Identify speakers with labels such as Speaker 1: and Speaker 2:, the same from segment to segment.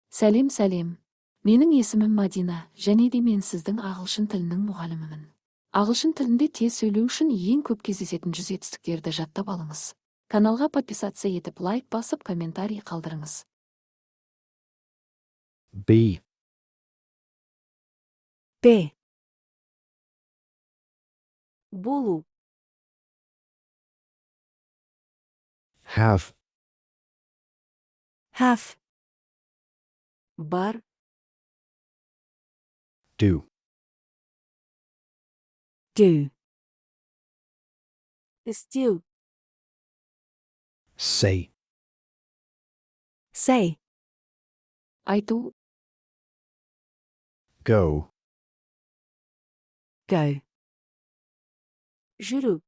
Speaker 1: Сәлем, сәлем. Менің есімім Мадина, және де мен сіздің ағылшын тілінің мұғалімімін. Ағылшын тілінде тез сөйлеу үшін ең көп кездесетін етістіктерді жаттап алыңыз. Каналға подписаться етіп, лайк басып, комментарий қалдырыңыз.
Speaker 2: Be,
Speaker 3: be,
Speaker 4: болу,
Speaker 2: have,
Speaker 3: have,
Speaker 4: бар,
Speaker 2: do,
Speaker 3: do,
Speaker 4: істеу,
Speaker 2: say,
Speaker 3: say,
Speaker 1: Айту,
Speaker 2: go,
Speaker 3: go,
Speaker 4: жүру,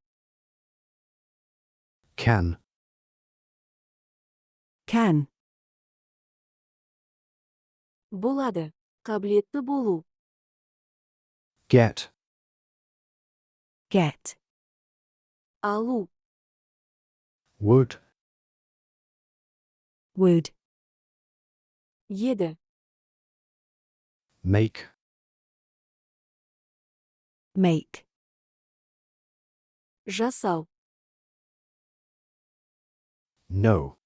Speaker 2: can,
Speaker 3: can,
Speaker 4: болады, қабілетті болу,
Speaker 2: get,
Speaker 3: get,
Speaker 4: алу,
Speaker 2: would,
Speaker 3: would,
Speaker 4: еді,
Speaker 2: make,
Speaker 3: make,
Speaker 4: жасау,
Speaker 2: know,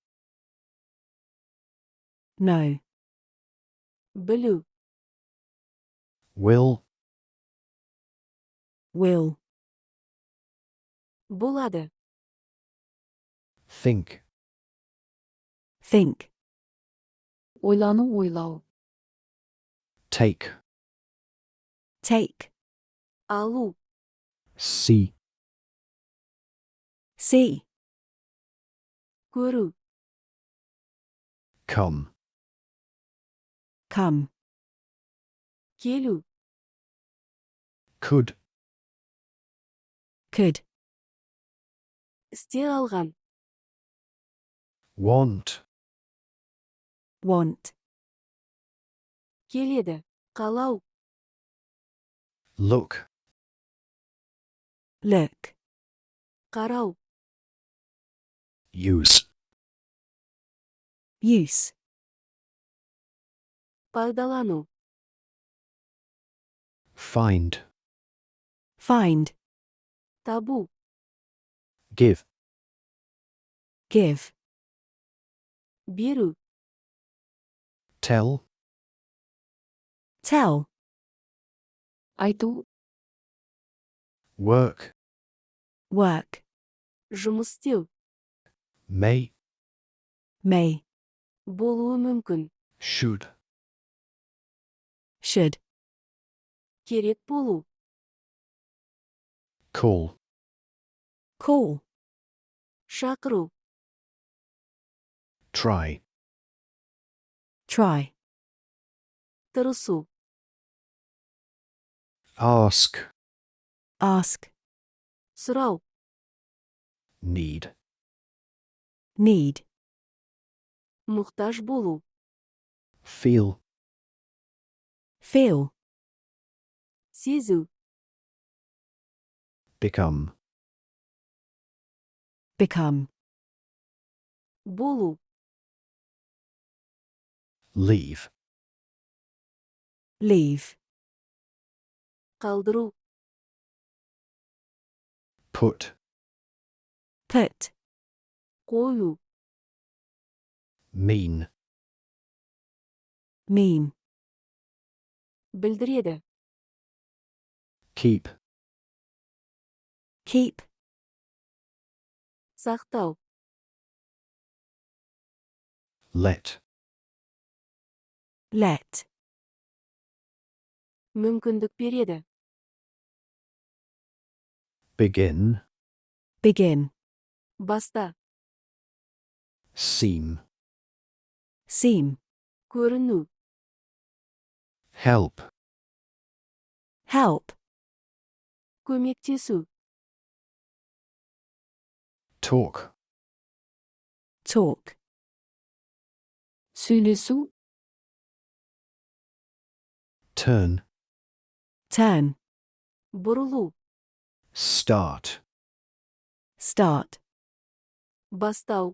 Speaker 3: know,
Speaker 4: білу,
Speaker 2: will,
Speaker 3: will,
Speaker 4: болады,
Speaker 2: think,
Speaker 3: think,
Speaker 1: ойлану, ойлау.
Speaker 2: take,
Speaker 3: take,
Speaker 4: алу,
Speaker 2: see,
Speaker 3: see,
Speaker 4: көру,
Speaker 2: come,
Speaker 3: come,
Speaker 4: келу,
Speaker 2: could,
Speaker 3: could,
Speaker 4: істе алған,
Speaker 2: want,
Speaker 3: want,
Speaker 4: келеді, қалау,
Speaker 2: look,
Speaker 3: look,
Speaker 4: қарау,
Speaker 2: use,
Speaker 3: use,
Speaker 4: пайдалану,
Speaker 2: find,
Speaker 3: find,
Speaker 4: табу,
Speaker 2: give,
Speaker 3: give,
Speaker 4: беру,
Speaker 2: tell,
Speaker 3: tell,
Speaker 1: Айту,
Speaker 2: work,
Speaker 3: work,
Speaker 4: жұмыс істеу,
Speaker 2: may,
Speaker 3: may,
Speaker 4: болуы мүмкін,
Speaker 2: should,
Speaker 3: should,
Speaker 4: керек болу,
Speaker 2: call,
Speaker 3: call,
Speaker 4: шақыру,
Speaker 2: try,
Speaker 3: try,
Speaker 4: тырысу,
Speaker 2: ask,
Speaker 3: ask,
Speaker 4: сұрау,
Speaker 2: need,
Speaker 3: need,
Speaker 4: мұқтаж болу,
Speaker 2: feel,
Speaker 3: feel,
Speaker 4: сезу,
Speaker 2: become,
Speaker 3: become,
Speaker 4: болу,
Speaker 2: leave,
Speaker 3: leave,
Speaker 4: қалдыру,
Speaker 2: put,
Speaker 3: put,
Speaker 4: қою,
Speaker 2: mean,
Speaker 3: mean,
Speaker 4: білдіреді,
Speaker 2: keep,
Speaker 3: keep,
Speaker 4: сақтау,
Speaker 2: let,
Speaker 3: let,
Speaker 4: мүмкіндік береді,
Speaker 2: begin,
Speaker 3: begin,
Speaker 4: баста,
Speaker 2: seem,
Speaker 3: seem,
Speaker 4: көріну,
Speaker 2: help,
Speaker 3: help,
Speaker 4: көмектесу,
Speaker 2: talk,
Speaker 3: talk,
Speaker 1: сөйлесу,
Speaker 2: turn,
Speaker 3: turn,
Speaker 4: бұрылу,
Speaker 2: start,
Speaker 3: start,
Speaker 4: бастау,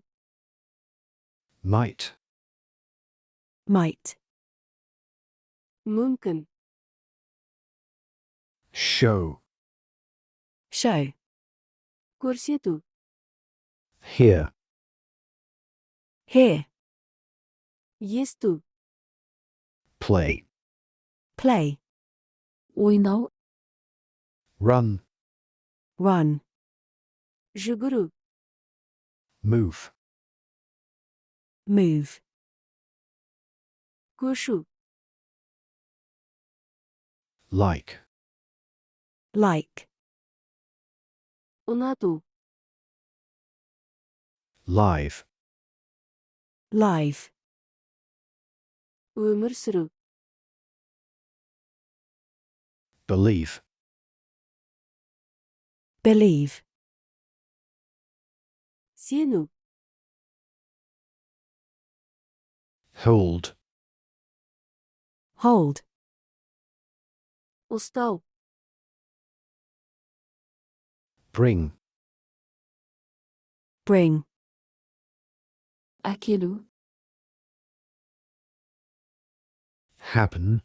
Speaker 2: might,
Speaker 3: might,
Speaker 4: мүмкін,
Speaker 2: show,
Speaker 3: show,
Speaker 4: көрсету,
Speaker 2: hear,
Speaker 3: hear,
Speaker 4: есту,
Speaker 2: play,
Speaker 3: play,
Speaker 1: ойнау,
Speaker 2: run,
Speaker 3: run,
Speaker 4: жүгіру,
Speaker 2: move,
Speaker 3: move,
Speaker 4: көшу,
Speaker 2: like,
Speaker 3: like,
Speaker 4: ұнату,
Speaker 2: live,
Speaker 3: live,
Speaker 4: өмір сүру,
Speaker 2: believe,
Speaker 3: believe,
Speaker 4: сену,
Speaker 2: hold,
Speaker 3: hold,
Speaker 4: ұстау,
Speaker 2: bring,
Speaker 3: bring,
Speaker 1: әкелу,
Speaker 2: happen,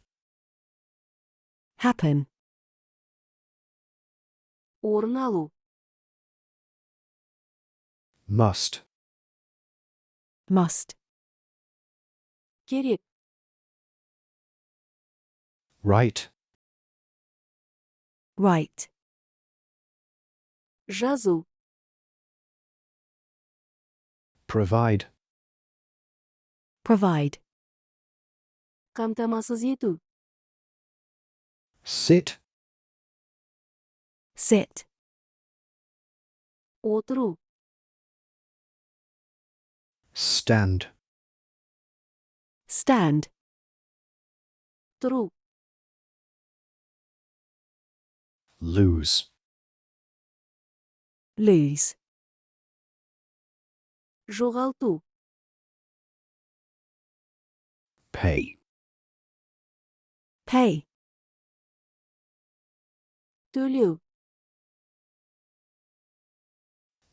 Speaker 3: happen,
Speaker 4: орын алу,
Speaker 2: must,
Speaker 3: must,
Speaker 4: керек,
Speaker 2: right,
Speaker 3: right,
Speaker 4: жазу,
Speaker 2: provide,
Speaker 3: provide,
Speaker 4: қамтамасыз ету,
Speaker 2: sit,
Speaker 3: sit,
Speaker 4: отыру,
Speaker 2: stand,
Speaker 3: stand,
Speaker 4: тұру,
Speaker 2: lose,
Speaker 3: lose,
Speaker 4: жоғалту,
Speaker 2: pay,
Speaker 3: pay,
Speaker 4: төлеу,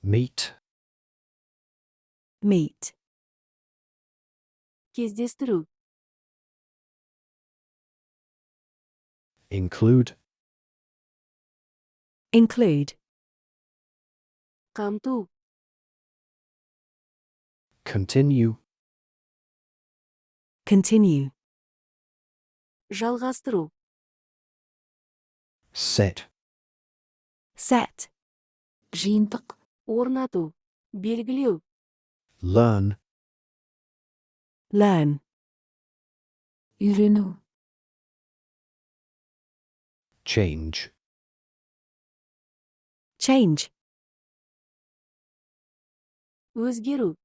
Speaker 2: meet,
Speaker 3: meet,
Speaker 4: кездестіру,
Speaker 2: include,
Speaker 3: include,
Speaker 4: қамту,
Speaker 2: continue,
Speaker 3: continue,
Speaker 4: жалғастыру,
Speaker 2: set,
Speaker 3: set,
Speaker 1: жиынтық,
Speaker 4: орнату, белгілеу,
Speaker 2: learn,
Speaker 3: learn,
Speaker 1: үйрену,
Speaker 2: change,
Speaker 3: change,
Speaker 4: өзгеру,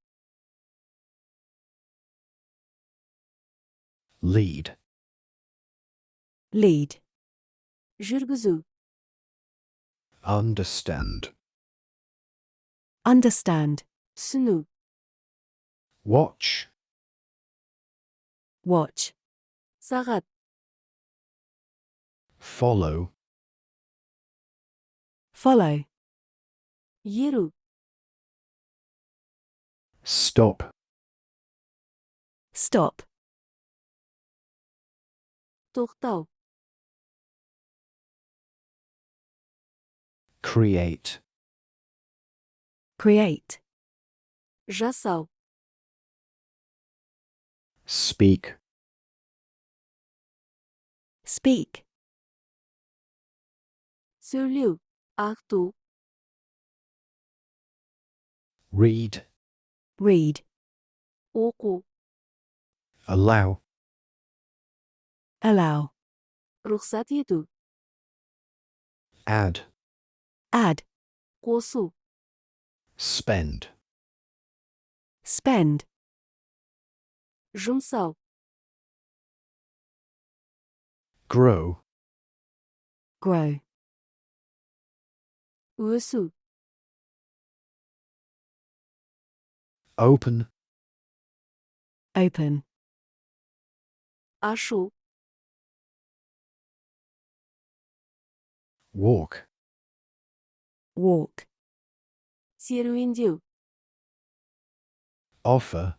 Speaker 2: lead,
Speaker 3: lead,
Speaker 4: жүргізу,
Speaker 2: understand,
Speaker 3: understand,
Speaker 4: түсіну,
Speaker 2: watch,
Speaker 3: watch,
Speaker 4: сағат,
Speaker 2: follow,
Speaker 3: follow,
Speaker 4: еру,
Speaker 2: stop,
Speaker 3: stop,
Speaker 4: тоқтау,
Speaker 2: create,
Speaker 3: create,
Speaker 4: жасау,
Speaker 2: speak,
Speaker 3: speak,
Speaker 4: сөйлеу, ақту,
Speaker 2: read,
Speaker 3: read,
Speaker 4: оқу,
Speaker 2: allow,
Speaker 3: allow,
Speaker 4: рұқсат ету,
Speaker 2: add,
Speaker 3: add,
Speaker 4: қосу,
Speaker 2: spend,
Speaker 3: spend,
Speaker 4: жұмсау,
Speaker 2: grow,
Speaker 3: grow,
Speaker 4: өсу,
Speaker 2: open,
Speaker 3: open,
Speaker 4: ашу,
Speaker 2: walk,
Speaker 3: walk,
Speaker 4: серуендеу,
Speaker 2: offer,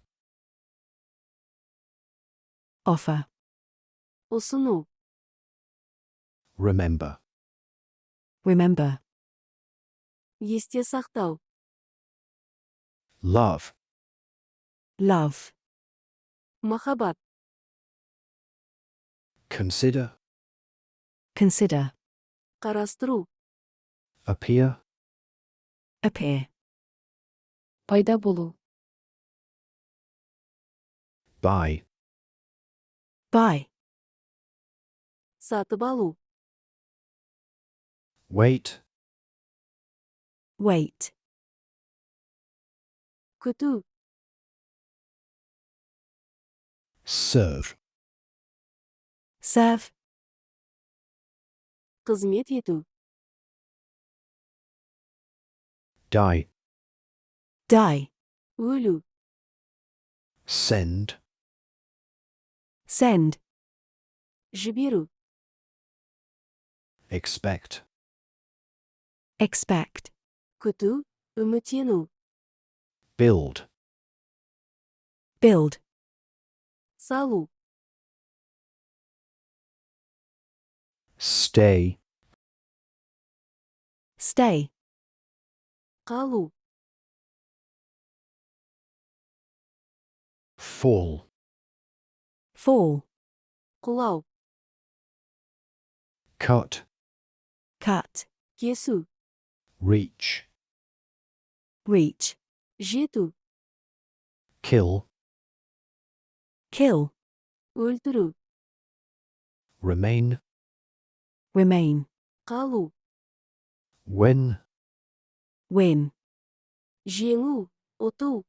Speaker 3: offer,
Speaker 4: ұсыну,
Speaker 2: remember,
Speaker 3: remember,
Speaker 4: есте сақтау,
Speaker 2: love,
Speaker 3: love,
Speaker 4: махаббат,
Speaker 2: consider,
Speaker 3: consider,
Speaker 4: қарастыру,
Speaker 2: appear,
Speaker 3: appear,
Speaker 1: пайда болу,
Speaker 2: buy,
Speaker 3: buy,
Speaker 4: сатып алу,
Speaker 2: wait,
Speaker 3: wait,
Speaker 4: күту,
Speaker 2: serve,
Speaker 3: serve,
Speaker 4: қызмет ету,
Speaker 2: die,
Speaker 3: die,
Speaker 4: өлу,
Speaker 2: send,
Speaker 3: send,
Speaker 4: жіберу,
Speaker 2: expect,
Speaker 3: expect,
Speaker 4: күту, үміттену,
Speaker 2: build,
Speaker 3: build,
Speaker 4: салу,
Speaker 2: stay,
Speaker 3: stay,
Speaker 4: қалу,
Speaker 2: fall,
Speaker 3: fall,
Speaker 4: құлау,
Speaker 2: cut,
Speaker 3: cut,
Speaker 4: кесу,
Speaker 2: reach,
Speaker 3: reach,
Speaker 4: жету,
Speaker 2: kill,
Speaker 3: kill,
Speaker 4: өлтіру,
Speaker 2: remain,
Speaker 3: remain,
Speaker 4: қалу,
Speaker 2: win,
Speaker 3: win,
Speaker 4: жеңу, ұту,